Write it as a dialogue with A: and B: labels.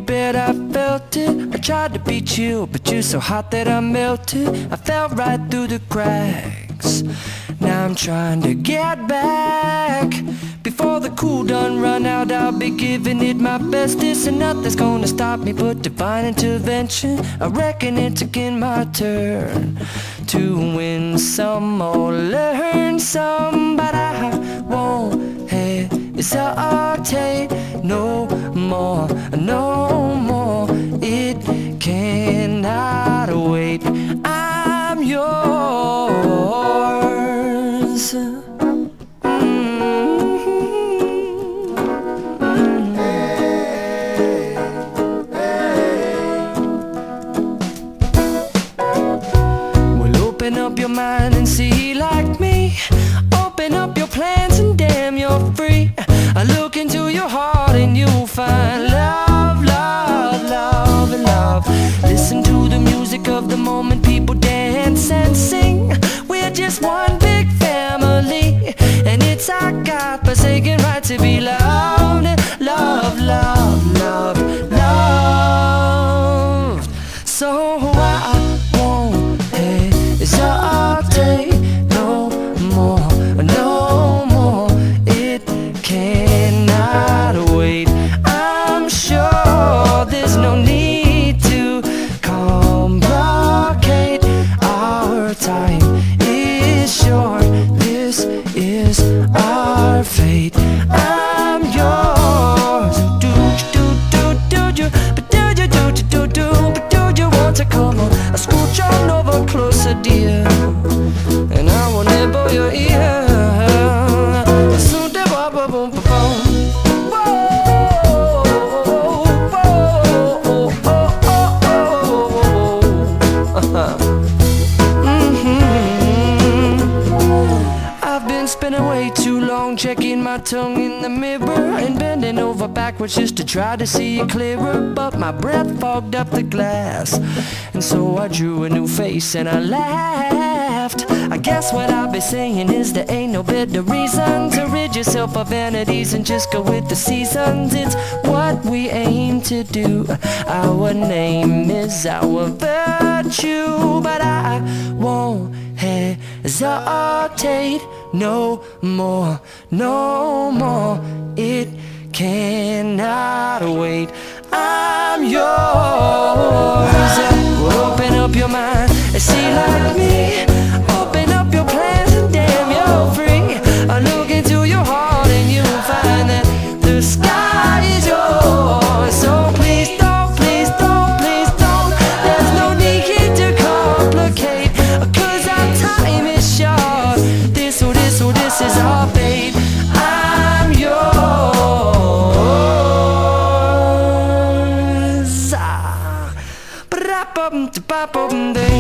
A: you bet I felt it. I tried to be chill, but you're so hot that I melted. I fell right through the cracks. Now I'm trying to get back. Before the cool done run out, I'll be giving it my bestest, and nothing's gonna stop me but divine intervention. I reckon it's again my turn to win some or learn some, but I won't hesitate no more, no more. It cannot wait. I'm yours. Open up your mind and see like me. Open up your plans and damn, you're free. I look into your heart and you'll find love, love, love, and love. Listen to the music of the moment, people dance and sing. We're just one big family, and it's our God-forsaken right to be loved. Love, love, love, loved. So I won't hesitate no more, no more. It cannot wait. I'm sure there's no need to complicate. Our time is short. This is our fate. I'm yours. Do you, but do you, but do you want to come on? I scooch on over closer, dear, and I will nibble your ear. Soon to boom, boom, boom, boom. I've been spinning way too long, checking my tongue in the mirror and bending over backwards just to try to see it clearer. But my breath fogged up the glass, and so I drew a new face and I laughed. I guess what I'll be saying is there ain't no better reason to rid yourself of vanities and just go with the seasons. It's what we aim to do. Our name is our virtue, but I won't hesitate no more, no more. It cannot wait. I'm yours. Well, open up your mind and see like me. Open up your plans and damn, you're free. I look into your heart and you'll find that the sky is yours. So please don't, please don't, please don't. There's no need here to complicate, 'cause our time is short. This is our fate. I'm yours. Ba-da-bum-da-ba-bum-day.